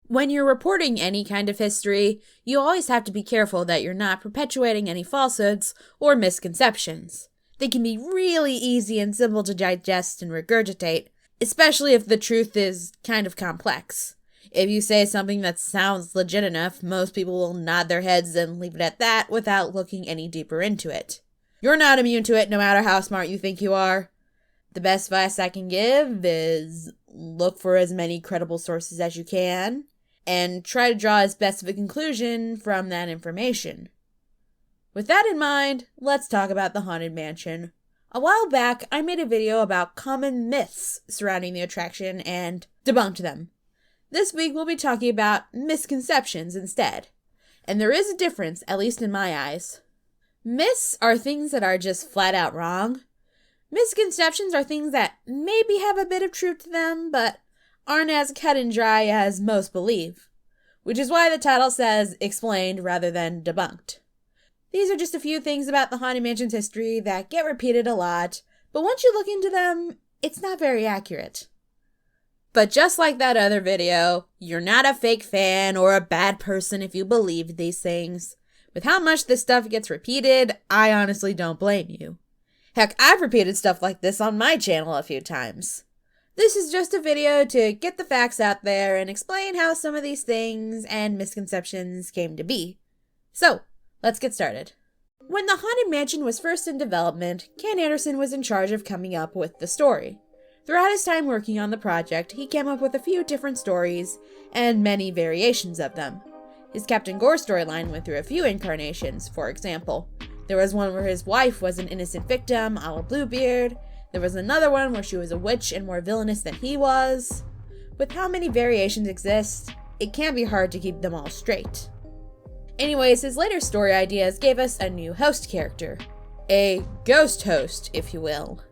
When you're reporting any kind of history, you always have to be careful that you're not perpetuating any falsehoods or misconceptions. They can be really easy and simple to digest and regurgitate, especially if the truth is kind of complex. If you say something that sounds legit enough, most people will nod their heads and leave it at that without looking any deeper into it. You're not immune to it no matter how smart you think you are. The best advice I can give is look for as many credible sources as you can, and try to draw as best of a conclusion from that information. With that in mind, let's talk about the Haunted Mansion. A while back, I made a video about common myths surrounding the attraction and debunked them. This week, we'll be talking about misconceptions instead. And there is a difference, at least in my eyes. Myths are things that are just flat out wrong. Misconceptions are things that maybe have a bit of truth to them, but aren't as cut and dry as most believe, which is why the title says explained rather than debunked. These are just a few things about the Haunted Mansion's history that get repeated a lot, but once you look into them, it's not very accurate. But just like that other video, you're not a fake fan or a bad person if you believe these things. With how much this stuff gets repeated, I honestly don't blame you. Heck, I've repeated stuff like this on my channel a few times. This is just a video to get the facts out there and explain how some of these things and misconceptions came to be. So, let's get started. When the Haunted Mansion was first in development, Ken Anderson was in charge of coming up with the story. Throughout his time working on the project, he came up with a few different stories, and many variations of them. His Captain Gore storyline went through a few incarnations. For example, there was one where his wife was an innocent victim, a la Bluebeard. There was another one where she was a witch and more villainous than he was. With how many variations exist, it can be hard to keep them all straight. Anyways, his later story ideas gave us a new host character. A ghost host, if you will.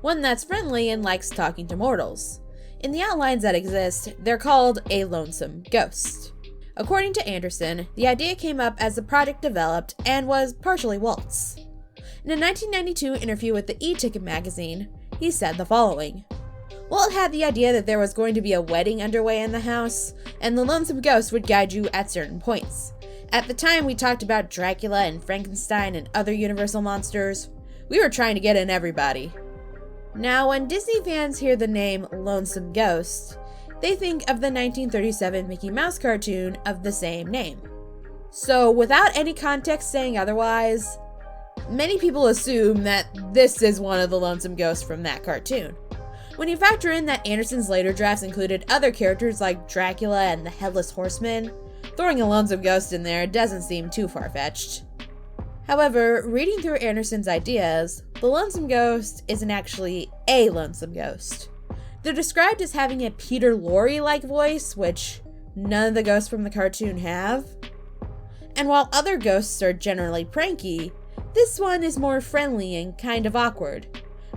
One that's friendly and likes talking to mortals. In the outlines that exist, they're called a Lonesome Ghost. According to Anderson, the idea came up as the project developed and was partially Waltz. In a 1992 interview with the E-Ticket magazine, he said the following. Walt had the idea that there was going to be a wedding underway in the house, and the Lonesome Ghost would guide you at certain points. At the time, we talked about Dracula and Frankenstein and other Universal monsters. We were trying to get in everybody. Now, when Disney fans hear the name Lonesome Ghost, they think of the 1937 Mickey Mouse cartoon of the same name. So, without any context saying otherwise, many people assume that this is one of the Lonesome Ghosts from that cartoon. When you factor in that Anderson's later drafts included other characters like Dracula and the Headless Horseman, throwing a Lonesome Ghost in there doesn't seem too far-fetched. However, reading through Anderson's ideas, the Lonesome Ghost isn't actually a Lonesome Ghost. They're described as having a Peter Lorre-like voice, which none of the ghosts from the cartoon have. And while other ghosts are generally pranky, this one is more friendly and kind of awkward.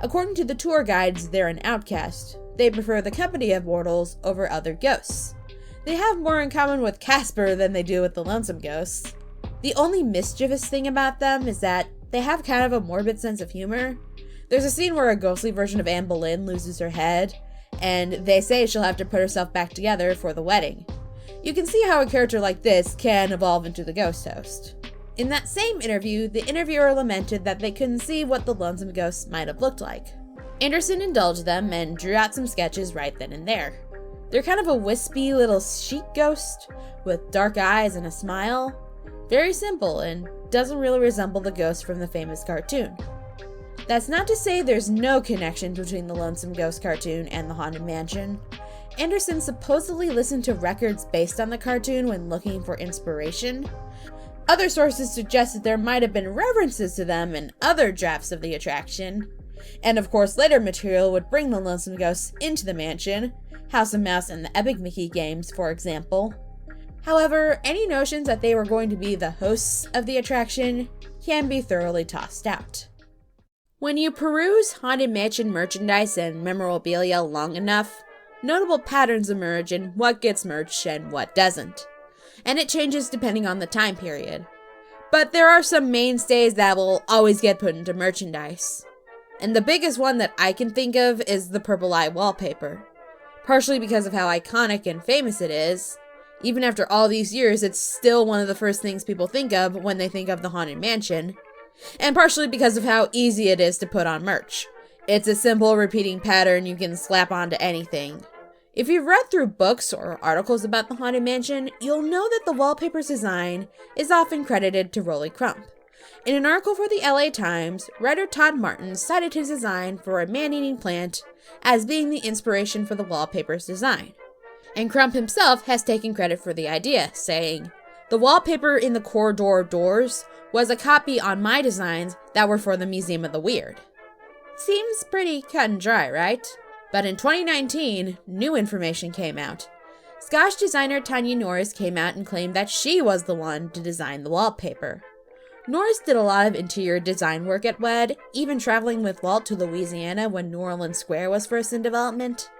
According to the tour guides, they're an outcast. They prefer the company of mortals over other ghosts. They have more in common with Casper than they do with the Lonesome Ghosts. The only mischievous thing about them is that they have kind of a morbid sense of humor. There's a scene where a ghostly version of Anne Boleyn loses her head, and they say she'll have to put herself back together for the wedding. You can see how a character like this can evolve into the ghost host. In that same interview, the interviewer lamented that they couldn't see what the Lonesome Ghosts might have looked like. Anderson indulged them and drew out some sketches right then and there. They're kind of a wispy little chic ghost with dark eyes and a smile. Very simple and doesn't really resemble the ghost from the famous cartoon. That's not to say there's no connection between the Lonesome Ghost cartoon and the Haunted Mansion. Anderson supposedly listened to records based on the cartoon when looking for inspiration. Other sources suggest that there might have been references to them in other drafts of the attraction. And of course, later material would bring the Lonesome Ghosts into the mansion, House of Mouse and the Epic Mickey games, for example. However, any notions that they were going to be the hosts of the attraction can be thoroughly tossed out. When you peruse Haunted Mansion merchandise and memorabilia long enough, notable patterns emerge in what gets merched and what doesn't. And it changes depending on the time period. But there are some mainstays that will always get put into merchandise. And the biggest one that I can think of is the purple Eye Wallpaper. Partially because of how iconic and famous it is, Even after all these years, it's still one of the first things people think of when they think of the Haunted Mansion. And partially because of how easy it is to put on merch. It's a simple repeating pattern you can slap onto anything. If you've read through books or articles about the Haunted Mansion, you'll know that the wallpaper's design is often credited to Rolly Crump. In an article for the LA Times, writer Todd Martin cited his design for a man-eating plant as being the inspiration for the wallpaper's design. And Crump himself has taken credit for the idea, saying, "The wallpaper in the corridor doors was a copy on my designs that were for the Museum of the Weird." Seems pretty cut and dry, right? But in 2019, new information came out. Scottish designer Tanya Norris came out and claimed that she was the one to design the wallpaper. Norris did a lot of interior design work at WED, even traveling with Walt to Louisiana when New Orleans Square was first in development.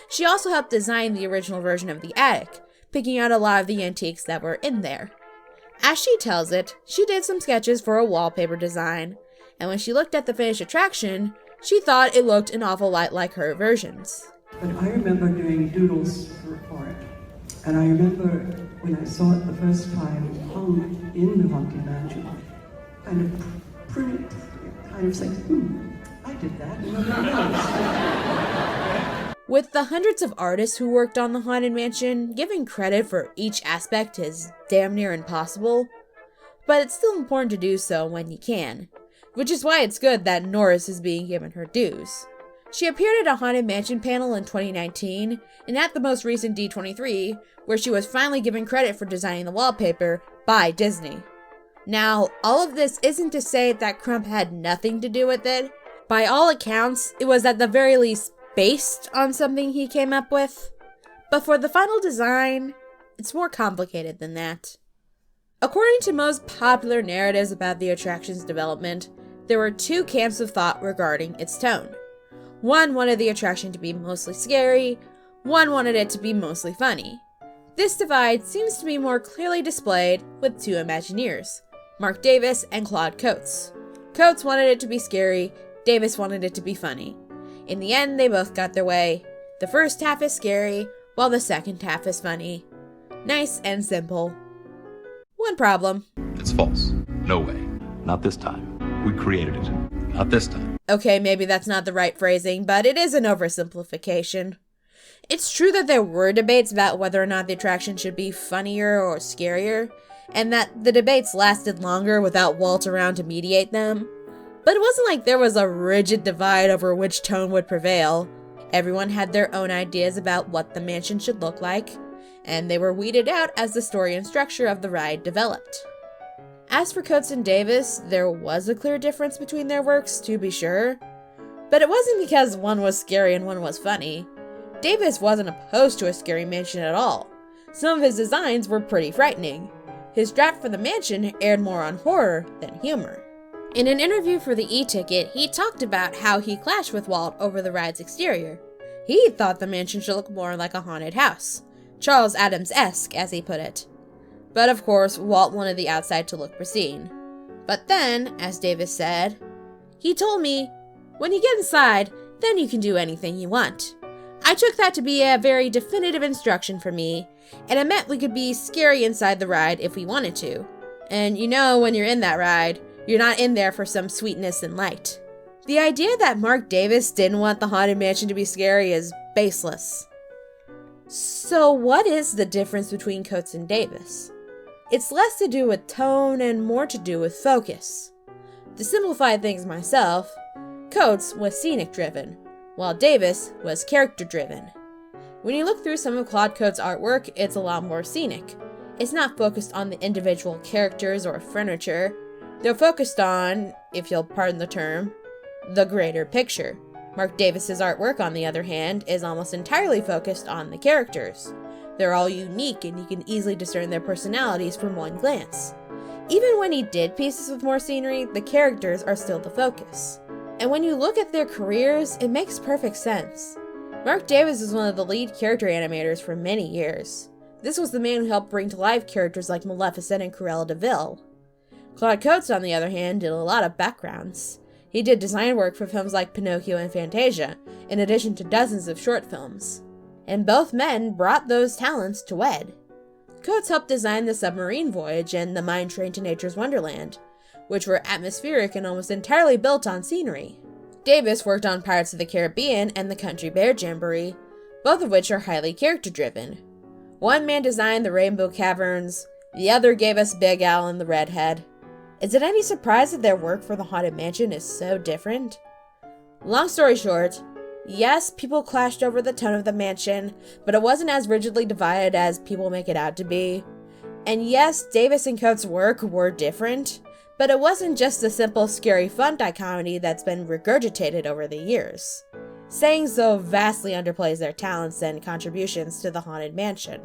She also helped design the original version of the attic, picking out a lot of the antiques that were in there. As she tells it, she did some sketches for a wallpaper design, and when she looked at the finished attraction, she thought it looked an awful lot like her versions. But I remember doing doodles for it, and I remember when I saw it the first time hung in the Haunted Mansion, kind of saying, I did that, and nobody else. With the hundreds of artists who worked on the Haunted Mansion, giving credit for each aspect is damn near impossible, but it's still important to do so when you can, which is why it's good that Norris is being given her dues. She appeared at a Haunted Mansion panel in 2019, and at the most recent D23, where she was finally given credit for designing the wallpaper by Disney. Now, all of this isn't to say that Crump had nothing to do with it. By all accounts, it was at the very least based on something he came up with. But for the final design, it's more complicated than that. According to most popular narratives about the attraction's development, there were two camps of thought regarding its tone. One wanted the attraction to be mostly scary, one wanted it to be mostly funny. This divide seems to be more clearly displayed with two Imagineers, Mark Davis and Claude Coates. Coates wanted it to be scary, Davis wanted it to be funny. In the end, they both got their way. The first half is scary, while the second half is funny. Nice and simple. One problem. It's false. No way. Not this time. We created it. Not this time. Okay, maybe that's not the right phrasing, but it is an oversimplification. It's true that there were debates about whether or not the attraction should be funnier or scarier, and that the debates lasted longer without Walt around to mediate them. But it wasn't like there was a rigid divide over which tone would prevail. Everyone had their own ideas about what the mansion should look like, and they were weeded out as the story and structure of the ride developed. As for Coates and Davis, there was a clear difference between their works, to be sure. But it wasn't because one was scary and one was funny. Davis wasn't opposed to a scary mansion at all. Some of his designs were pretty frightening. His draft for the mansion aired more on horror than humor. In an interview for the E-Ticket, he talked about how he clashed with Walt over the ride's exterior. He thought the mansion should look more like a haunted house. Charles Adams-esque, as he put it. But of course, Walt wanted the outside to look pristine. But then, as Davis said, he told me, "When you get inside, then you can do anything you want." I took that to be a very definitive instruction for me, and it meant we could be scary inside the ride if we wanted to. And you know, when you're in that ride, you're not in there for some sweetness and light. The idea that Mark Davis didn't want the Haunted Mansion to be scary is baseless. So what is the difference between Coates and Davis? It's less to do with tone and more to do with focus. To simplify things myself, Coates was scenic-driven, while Davis was character-driven. When you look through some of Claude Coates' artwork, it's a lot more scenic. It's not focused on the individual characters or furniture. They're focused on, if you'll pardon the term, the greater picture. Mark Davis's artwork, on the other hand, is almost entirely focused on the characters. They're all unique and you can easily discern their personalities from one glance. Even when he did pieces with more scenery, the characters are still the focus. And when you look at their careers, it makes perfect sense. Mark Davis is one of the lead character animators for many years. This was the man who helped bring to life characters like Maleficent and Cruella de Vil. Claude Coates, on the other hand, did a lot of backgrounds. He did design work for films like Pinocchio and Fantasia, in addition to dozens of short films. And both men brought those talents to WED. Coates helped design the submarine voyage and the Mine Train to Nature's Wonderland, which were atmospheric and almost entirely built on scenery. Davis worked on Pirates of the Caribbean and the Country Bear Jamboree, both of which are highly character-driven. One man designed the Rainbow Caverns, the other gave us Big Al and the Redhead. Is it any surprise that their work for the Haunted Mansion is so different? Long story short, yes, people clashed over the tone of the mansion, but it wasn't as rigidly divided as people make it out to be. And yes, Davis and Coates' work were different, but it wasn't just the simple scary fun dichotomy that's been regurgitated over the years. Saying so vastly underplays their talents and contributions to the Haunted Mansion.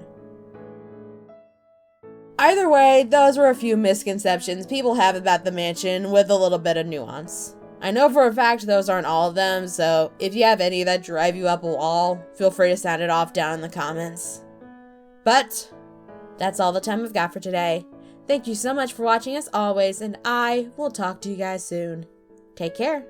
Either way, those were a few misconceptions people have about the mansion with a little bit of nuance. I know for a fact those aren't all of them, so if you have any that drive you up a wall, feel free to sound it off down in the comments. But that's all the time I've got for today. Thank you so much for watching as always, and I will talk to you guys soon. Take care.